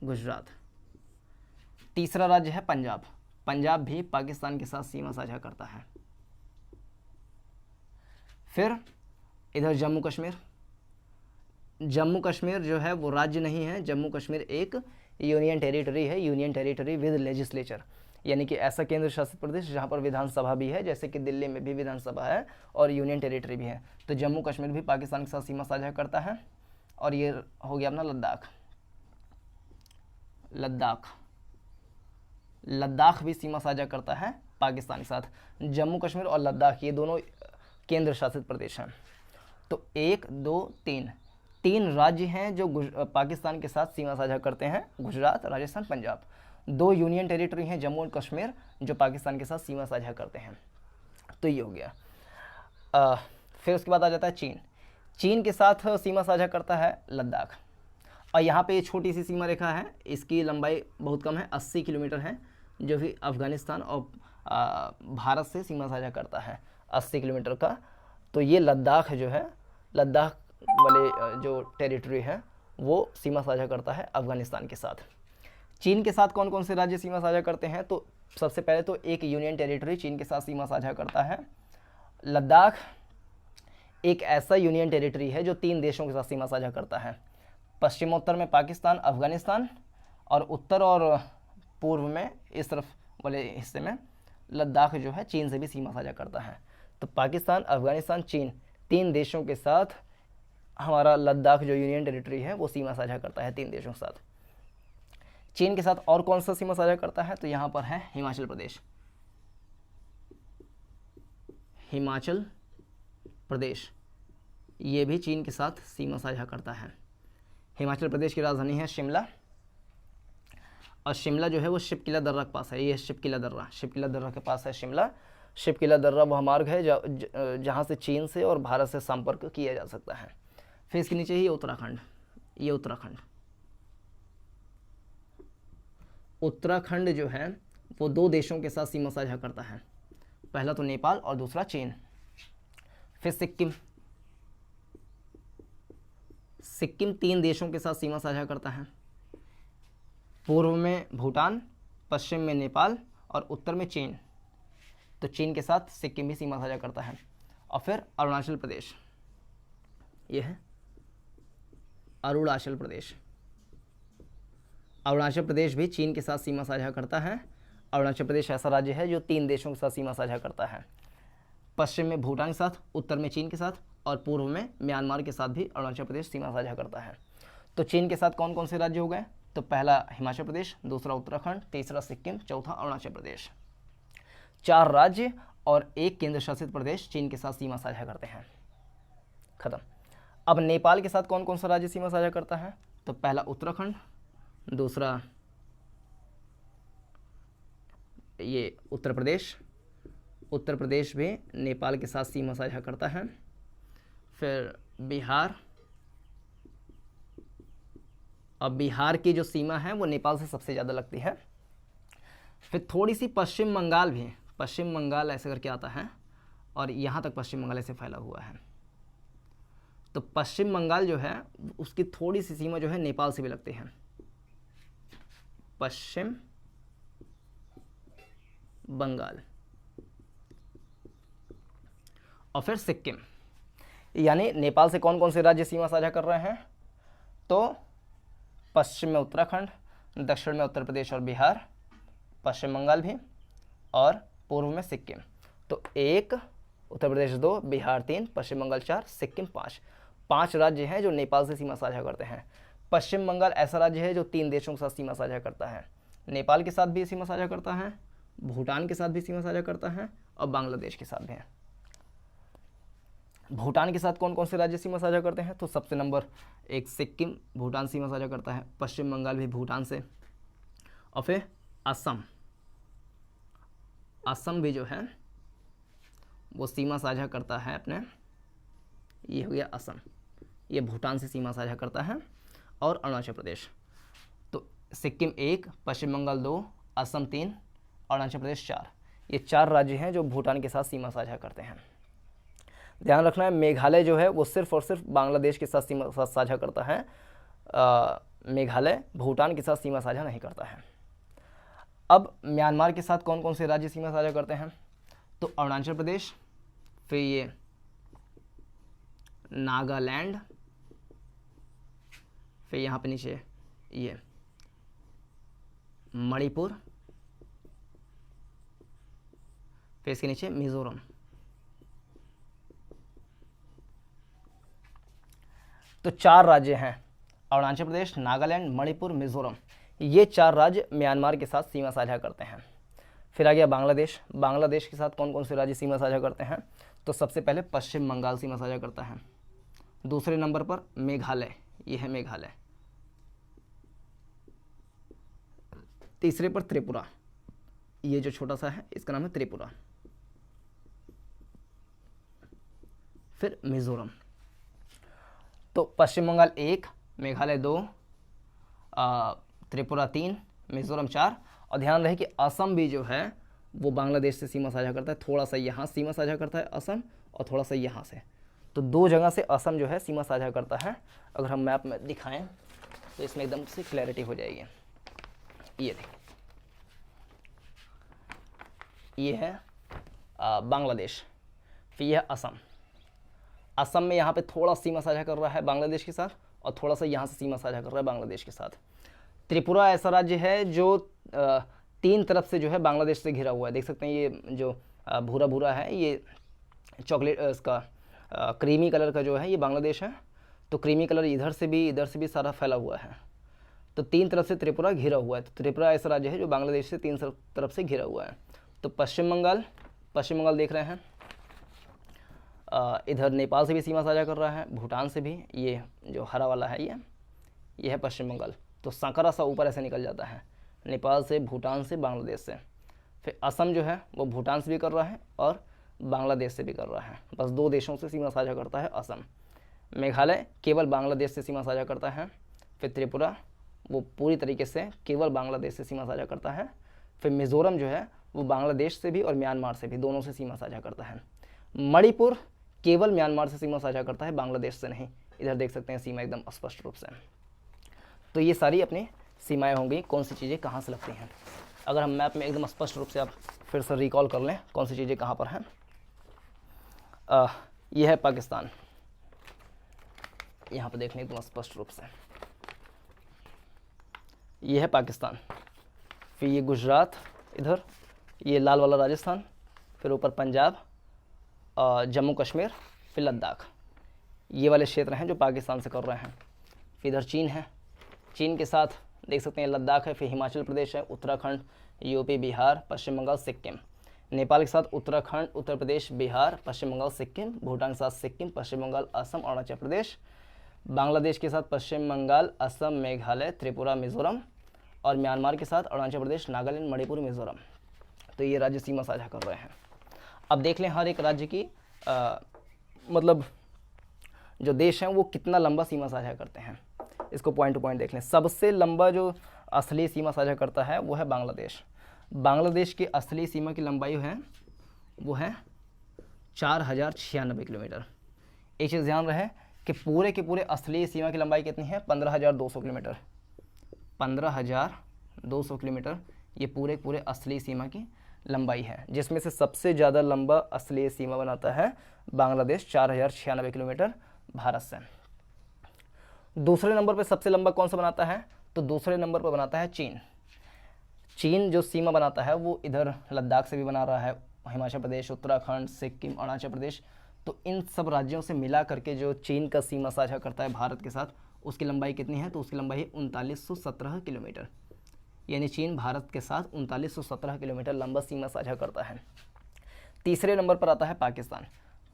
गुजरात। तीसरा राज्य है पंजाब, पंजाब भी पाकिस्तान के साथ सीमा साझा करता है। फिर इधर जम्मू कश्मीर, जम्मू कश्मीर जो है वो राज्य नहीं है, जम्मू कश्मीर एक यूनियन टेरिटरी है, यूनियन टेरिटरी विद लेजिस्लेचर, यानी कि ऐसा केंद्र शासित प्रदेश जहाँ पर विधानसभा भी है, जैसे कि दिल्ली में भी विधानसभा है और यूनियन टेरिटरी भी है। तो जम्मू कश्मीर भी पाकिस्तान के साथ सीमा साझा करता है। और ये हो गया अपना लद्दाख, लद्दाख, लद्दाख भी सीमा साझा करता है पाकिस्तान के साथ। जम्मू कश्मीर और लद्दाख ये दोनों केंद्र शासित प्रदेश हैं। तो 1 2 3 तीन राज्य हैं जो पाकिस्तान के साथ सीमा साझा करते हैं, गुजरात, राजस्थान, पंजाब। 2 यूनियन टेरिटरी हैं जम्मू और कश्मीर जो पाकिस्तान के साथ सीमा साझा करते हैं। तो ये हो गया। फिर उसके बाद आ जाता है चीन, चीन के साथ सीमा साझा करता है लद्दाख। और यहाँ पे ये छोटी सी सीमा रेखा है, इसकी लंबाई बहुत कम है, 80 किलोमीटर है, जो भी अफ़गानिस्तान और भारत से सीमा साझा करता है 80 किलोमीटर का। तो ये लद्दाख जो है, लद्दाख वाले जो टेरिटरी है वो सीमा साझा करता है अफ़गानिस्तान के साथ। चीन के साथ कौन कौन से राज्य सीमा साझा करते हैं? तो सबसे पहले तो एक यूनियन टेरिटरी चीन के साथ सीमा साझा करता है। लद्दाख एक ऐसा यूनियन टेरिटरी है जो 3 देशों के साथ सीमा साझा करता है। पश्चिमोत्तर में पाकिस्तान, अफ़गानिस्तान, और उत्तर और पूर्व में इस तरफ वाले हिस्से में लद्दाख जो है चीन से भी सीमा साझा करता है। तो पाकिस्तान, अफ़गानिस्तान, चीन, 3 देशों के साथ हमारा लद्दाख जो यूनियन टेरिटरी है वो सीमा साझा करता है 3 देशों के साथ। चीन के साथ और कौन सा सीमा साझा करता है? तो यहाँ पर है हिमाचल प्रदेश, हिमाचल प्रदेश ये भी चीन के साथ सीमा साझा करता है। हिमाचल प्रदेश की राजधानी है शिमला, और शिमला जो है वो शिपकिला दर्रा के पास है। ये शिपकिला दर्रा के पास है शिमला। शिपकिला दर्रा वह मार्ग है जहाँ से चीन से और भारत से संपर्क किया जा सकता है। फिर इसके नीचे ही उत्तराखंड, ये उत्तराखंड जो है वो 2 देशों के साथ सीमा साझा करता है, पहला तो नेपाल और दूसरा चीन। फिर सिक्किम 3 देशों के साथ सीमा साझा करता है, पूर्व में भूटान, पश्चिम में नेपाल और उत्तर में चीन। तो चीन के साथ सिक्किम भी सीमा साझा करता है। और फिर अरुणाचल प्रदेश, ये है अरुणाचल प्रदेश। अरुणाचल प्रदेश भी चीन के साथ सीमा साझा करता है। अरुणाचल प्रदेश ऐसा राज्य है जो 3 देशों के साथ सीमा साझा करता है, पश्चिम में भूटान के साथ, उत्तर में चीन के साथ और पूर्व में म्यांमार के साथ भी अरुणाचल प्रदेश सीमा साझा करता है। तो चीन के साथ कौन कौन से राज्य हो गए? तो पहला हिमाचल प्रदेश, दूसरा उत्तराखंड, तीसरा सिक्किम, चौथा अरुणाचल प्रदेश। 4 राज्य और 1 केंद्र शासित प्रदेश चीन के साथ सीमा साझा करते हैं। खत्म। अब नेपाल के साथ कौन कौन सा राज्य सीमा साझा करता है? तो पहला उत्तराखंड, दूसरा ये उत्तर प्रदेश, उत्तर प्रदेश भी नेपाल के साथ सीमा साझा करता है। फिर बिहार, अब बिहार की जो सीमा है वो नेपाल से सबसे ज़्यादा लगती है। फिर थोड़ी सी पश्चिम बंगाल भी, पश्चिम बंगाल ऐसे करके आता है और यहाँ तक पश्चिम बंगाल ऐसे फैला हुआ है। तो पश्चिम बंगाल जो है उसकी थोड़ी सी सीमा जो है नेपाल से भी लगती है, पश्चिम बंगाल। और फिर सिक्किम, यानी नेपाल से कौन कौन से राज्य सीमा साझा कर रहे हैं? तो पश्चिम में उत्तराखंड, दक्षिण में उत्तर प्रदेश और बिहार, पश्चिम बंगाल भी, और पूर्व में सिक्किम। तो 1, उत्तर प्रदेश 2, बिहार 3, पश्चिम बंगाल 4, सिक्किम 5। 5 राज्य हैं जो नेपाल से सीमा साझा करते हैं। पश्चिम बंगाल ऐसा राज्य है जो 3 देशों के साथ सीमा साझा करता है, नेपाल के साथ भी सीमा साझा करता है, भूटान के साथ भी सीमा साझा करता है और बांग्लादेश के साथ भी है। भूटान के साथ कौन कौन से राज्य सीमा साझा करते हैं? तो सबसे नंबर 1 सिक्किम, भूटान सीमा साझा करता है। पश्चिम बंगाल भी भूटान से। और फिर असम, असम भी जो है वो सीमा साझा करता है अपने, ये हो गया असम, ये भूटान से सीमा साझा करता है। और अरुणाचल प्रदेश, तो सिक्किम 1, पश्चिम बंगाल 2, असम 3, अरुणाचल प्रदेश 4। ये 4 राज्य हैं जो भूटान के साथ सीमा साझा करते हैं। ध्यान रखना है मेघालय जो है वो सिर्फ और सिर्फ बांग्लादेश के साथ सीमा साझा करता है, मेघालय भूटान के साथ सीमा साझा नहीं करता है। अब म्यांमार के साथ कौन कौन से राज्य सीमा साझा करते हैं? तो अरुणाचल प्रदेश, फिर ये नागालैंड, फिर यहाँ पे नीचे ये मणिपुर, फिर इसके नीचे मिजोरम। तो 4 राज्य हैं, अरुणाचल प्रदेश, नागालैंड, मणिपुर, मिजोरम। ये 4 राज्य म्यांमार के साथ सीमा साझा करते हैं। फिर आ गया बांग्लादेश। बांग्लादेश के साथ कौन कौन से राज्य सीमा साझा करते हैं? तो सबसे पहले पश्चिम बंगाल सीमा साझा करता है, दूसरे नंबर पर मेघालय, ये है मेघालय, तीसरे पर त्रिपुरा, ये जो छोटा सा है इसका नाम है त्रिपुरा, फिर मिजोरम। तो पश्चिम बंगाल 1, मेघालय 2, त्रिपुरा 3, मिजोरम 4। और ध्यान रहे कि असम भी जो है वो बांग्लादेश से सीमा साझा करता है, थोड़ा सा यहाँ सीमा साझा करता है असम और थोड़ा सा यहाँ से। तो 2 जगह से असम जो है सीमा साझा करता है। अगर हम मैप में दिखाएं तो इसमें एकदम से क्लैरिटी हो जाएगी। ये देखिए, ये है बांग्लादेश, फिर यह है असम। असम में यहाँ पे थोड़ा सीमा साझा कर रहा है बांग्लादेश के साथ और थोड़ा सा यहाँ से सीमा साझा कर रहा है बांग्लादेश के साथ। त्रिपुरा ऐसा राज्य है जो 3 तरफ से जो है बांग्लादेश से घिरा हुआ है। देख सकते हैं ये जो भूरा भूरा है, ये चॉकलेट इसका क्रीमी कलर का जो है ये बांग्लादेश है। तो क्रीमी कलर इधर से भी सारा फैला हुआ है। तो 3 तरफ से त्रिपुरा घिरा हुआ है। तो त्रिपुरा ऐसा राज्य है जो बांग्लादेश से 3 तरफ से घिरा हुआ है। तो पश्चिम बंगाल देख रहे हैं, इधर नेपाल से भी सीमा साझा कर रहा है, भूटान से भी। ये जो हरा वाला है ये है पश्चिम बंगाल। तो सांकरा सा ऊपर ऐसे निकल जाता है, नेपाल से, भूटान से, बांग्लादेश से। फिर असम जो है वो भूटान से भी कर रहा है और बांग्लादेश से भी कर रहा है। बस 2 देशों से सीमा साझा करता है असम। मेघालय केवल बांग्लादेश से सीमा साझा करता है। फिर त्रिपुरा वो पूरी तरीके से केवल बांग्लादेश से सीमा साझा करता है। फिर मिजोरम जो है वो बांग्लादेश से भी और म्यांमार से भी, दोनों से सीमा साझा करता है। मणिपुर केवल म्यांमार से सीमा साझा करता है, बांग्लादेश से नहीं। इधर देख सकते हैं सीमा एकदम स्पष्ट रूप से। तो ये सारी अपनी सीमाएं होंगी, कौन सी चीज़ें कहाँ से लगती हैं। अगर हम मैप में एकदम स्पष्ट रूप से आप फिर से रिकॉल कर लें कौन सी चीज़ें कहाँ पर हैं। यह है पाकिस्तान, यहाँ पर देखने एकदम स्पष्ट रूप से ये है पाकिस्तान। फिर ये गुजरात, इधर ये लाल वाला राजस्थान, फिर ऊपर पंजाब, जम्मू कश्मीर, फिर लद्दाख। ये वाले क्षेत्र हैं जो पाकिस्तान से कर रहे हैं। फिर इधर चीन है, चीन के साथ देख सकते हैं लद्दाख है, फिर हिमाचल प्रदेश है, उत्तराखंड, यूपी, बिहार, पश्चिम बंगाल, सिक्किम। नेपाल के साथ उत्तराखंड, उत्तर प्रदेश, बिहार, पश्चिम बंगाल, सिक्किम। भूटान के साथ सिक्किम, पश्चिम बंगाल, असम, अरुणाचल प्रदेश। बांग्लादेश के साथ पश्चिम बंगाल, असम, मेघालय, त्रिपुरा, मिजोरम। और म्यांमार के साथ अरुणाचल प्रदेश, नागालैंड, मणिपुर, मिजोरम। तो ये राज्य सीमा साझा कर रहे हैं। अब देख लें हर एक राज्य की मतलब जो देश हैं वो कितना लंबा सीमा साझा करते हैं, इसको पॉइंट टू पॉइंट देख लें। सबसे लंबा जो असली सीमा साझा करता है वो है बांग्लादेश। बांग्लादेश की असली सीमा की लंबाई है वो है 4096 किलोमीटर। एक चीज़ ध्यान रहे कि पूरे के पूरे असली सीमा की लंबाई कितनी है, 15,200 किलोमीटर। 15,200 किलोमीटर ये पूरे पूरे असली सीमा की लंबाई है, जिसमें से सबसे ज़्यादा लंबा असली सीमा बनाता है बांग्लादेश, 4096 किलोमीटर भारत से। दूसरे नंबर पर सबसे लंबा कौन सा बनाता है, तो दूसरे नंबर पर बनाता है चीन। चीन जो सीमा बनाता है वो इधर लद्दाख से भी बना रहा है, हिमाचल प्रदेश, उत्तराखंड, सिक्किम, अरुणाचल प्रदेश। तो इन सब राज्यों से मिला करके जो चीन का सीमा साझा करता है भारत के साथ, उसकी लंबाई कितनी है, तो उसकी लंबाई है 3917 किलोमीटर। यानी चीन भारत के साथ 3917 किलोमीटर लंबा सीमा साझा करता है। तीसरे नंबर पर आता है पाकिस्तान।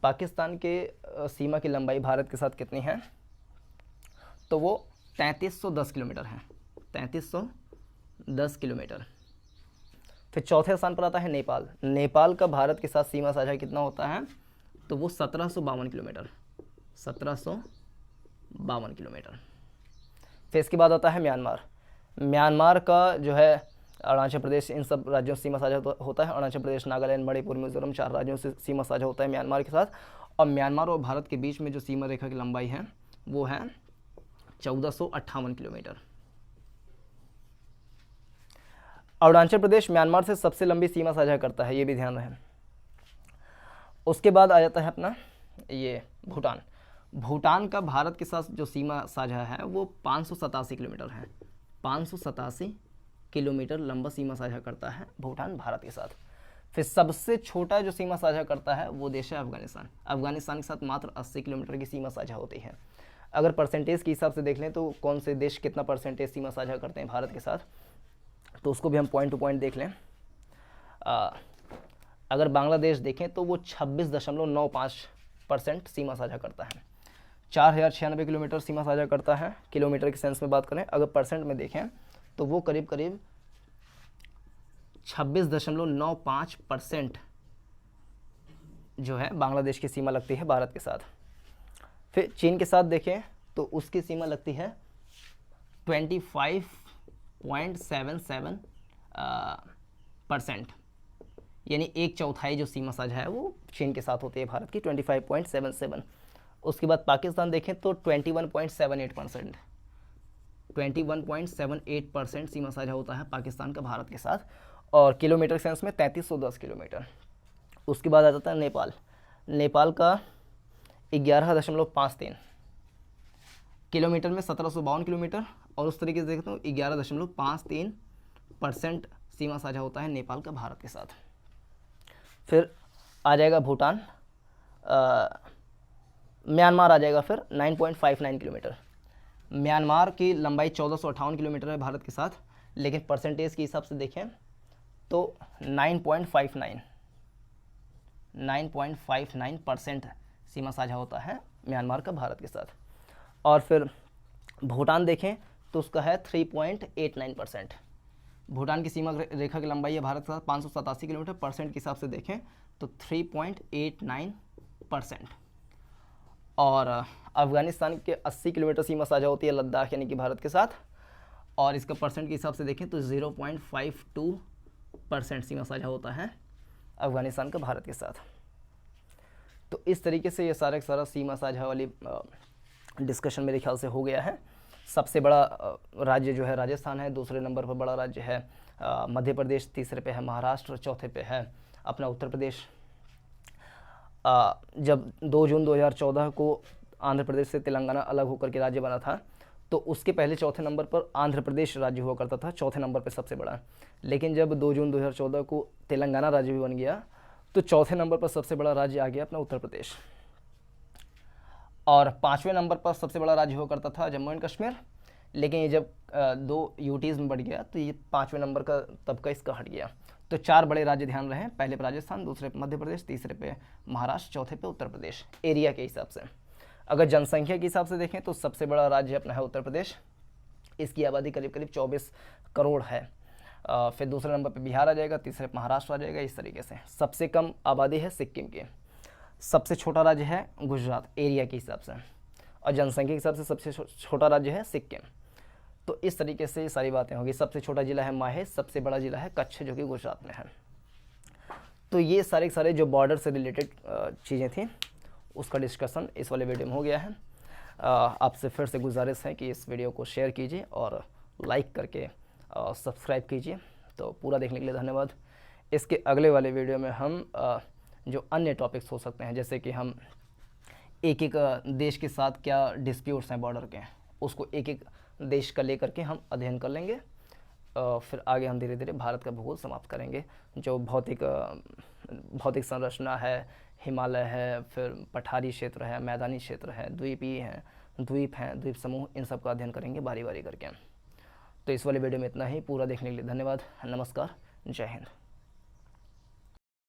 पाकिस्तान के सीमा की लंबाई भारत के साथ कितनी है, तो वो 3310 किलोमीटर है, 3310 किलोमीटर। फिर चौथे स्थान पर आता है नेपाल। नेपाल का भारत के साथ सीमा साझा कितना होता है, तो वो 1752 किलोमीटर, 1752 किलोमीटर। फिर इसके बाद आता है म्यांमार। म्यांमार का जो है अरुणाचल प्रदेश, इन सब राज्यों से सीमा साझा होता है। अरुणाचल प्रदेश, नागालैंड, मणिपुर, मिजोरम, 4 राज्यों से सीमा साझा होता है म्यांमार के साथ। और म्यांमार और भारत के बीच में जो सीमा रेखा की लंबाई है वो है 1458 किलोमीटर। अरुणाचल प्रदेश म्यांमार से सबसे लंबी सीमा साझा करता है, ये भी ध्यान रहे। उसके बाद आ जाता है अपना ये भूटान। भूटान का भारत के साथ जो सीमा साझा है वो 587 किलोमीटर है। 587 किलोमीटर लंबा सीमा साझा करता है भूटान भारत के साथ। फिर सबसे छोटा जो सीमा साझा करता है वो देश है अफगानिस्तान। अफगानिस्तान के साथ मात्र 80 किलोमीटर की सीमा साझा होती है। अगर परसेंटेज के हिसाब से देख लें तो कौन से देश कितना परसेंटेज सीमा साझा करते हैं भारत के साथ, तो उसको भी हम पॉइंट टू पॉइंट देख लें। अगर बांग्लादेश देखें तो वो 26.95% सीमा साझा करता है। 4096 किलोमीटर सीमा साझा करता है, किलोमीटर के सेंस में बात करें। अगर परसेंट में देखें तो वो करीब करीब 26.95% जो है बांग्लादेश की सीमा लगती है भारत के साथ। फिर चीन के साथ देखें तो उसकी सीमा लगती है 25.77%, यानी 1/4 जो सीमा साझा है वो चीन के साथ होती है भारत की, 25.77। उसके बाद पाकिस्तान देखें तो 21.78%, 21.78% सीमा साझा होता है पाकिस्तान का भारत के साथ, और किलोमीटर सेंस में 3310 किलोमीटर। उसके बाद आ जाता है नेपाल। नेपाल का 11.53 किलोमीटर में 1752 किलोमीटर, और उस तरीके से देखते हो 11.53% सीमा साझा होता है नेपाल का भारत के साथ। फिर आ जाएगा भूटान, म्यांमार आ जाएगा फिर 9.59 किलोमीटर। म्यांमार की लंबाई 1458 किलोमीटर है भारत के साथ, लेकिन परसेंटेज के हिसाब से देखें तो 9.59% सीमा साझा होता है म्यांमार का भारत के साथ। और फिर भूटान देखें तो उसका है 3.89%। भूटान की सीमा रेखा की लंबाई है भारत के साथ 587 किलोमीटर, परसेंट के हिसाब से देखें तो 3.89%। और अफगानिस्तान के 80 किलोमीटर सीमा साझा होती है लद्दाख यानी कि भारत के साथ, और इसका परसेंट के हिसाब से देखें तो 0.52% सीमा साझा होता है अफगानिस्तान का भारत के साथ। तो इस तरीके से ये सारा सारा सीमा साझा वाली डिस्कशन मेरे ख्याल से हो गया है। सबसे बड़ा राज्य जो है राजस्थान है, दूसरे नंबर पर बड़ा राज्य है मध्य प्रदेश, तीसरे पे है महाराष्ट्र, चौथे पे है अपना उत्तर प्रदेश। जब 2 जून 2014 को आंध्र प्रदेश से तेलंगाना अलग होकर के राज्य बना था, तो उसके पहले चौथे नंबर पर आंध्र प्रदेश राज्य हुआ करता था, चौथे नंबर पर सबसे बड़ा। लेकिन जब 2 जून 2014 को तेलंगाना राज्य भी बन गया, तो चौथे नंबर पर सबसे बड़ा राज्य आ गया अपना उत्तर प्रदेश। और 5वें नंबर पर सबसे बड़ा राज्य हुआ करता था जम्मू एंड कश्मीर, लेकिन ये जब 2 यूटीज़ में बढ़ गया तो ये 5वें नंबर का तब का इसका हट गया। तो 4 बड़े राज्य ध्यान रहे, पहले पे राजस्थान, दूसरे पे मध्य प्रदेश, तीसरे पे महाराष्ट्र, चौथे पे उत्तर प्रदेश, एरिया के हिसाब से। अगर जनसंख्या के हिसाब से देखें तो सबसे बड़ा राज्य अपना है उत्तर प्रदेश, इसकी आबादी करीब करीब 24 करोड़ है। फिर दूसरे नंबर पे बिहार आ जाएगा, तीसरे पे महाराष्ट्र आ जाएगा, इस तरीके से। सबसे कम आबादी है सिक्किम की। सबसे छोटा राज्य है गुजरात एरिया के हिसाब से, और जनसंख्या के हिसाब से सबसे छोटा राज्य है सिक्किम। तो इस तरीके से सारी बातें होगी। सबसे छोटा जिला है माहे, सबसे बड़ा जिला है कच्छ जो कि गुजरात में है। तो ये सारे जो बॉर्डर से रिलेटेड चीज़ें थी उसका डिस्कशन इस वाले वीडियो में हो गया है। आपसे फिर से गुजारिश है कि इस वीडियो को शेयर कीजिए और लाइक करके सब्सक्राइब कीजिए। तो पूरा देखने के लिए धन्यवाद। इसके अगले वाले वीडियो में हम जो अन्य टॉपिक्स हो सकते हैं, जैसे कि हम एक एक देश के साथ क्या डिस्प्यूट्स हैं बॉर्डर के, उसको एक एक देश का लेकर के हम अध्ययन कर लेंगे। फिर आगे हम धीरे धीरे भारत का भूगोल समाप्त करेंगे। जो भौतिक संरचना है, हिमालय है, फिर पठारी क्षेत्र है, मैदानी क्षेत्र है, द्वीप हैं, द्वीप समूह, इन सब का अध्ययन करेंगे बारी बारी करके। तो इस वाले वीडियो में इतना ही। पूरा देखने के लिए धन्यवाद। नमस्कार, जय हिंद।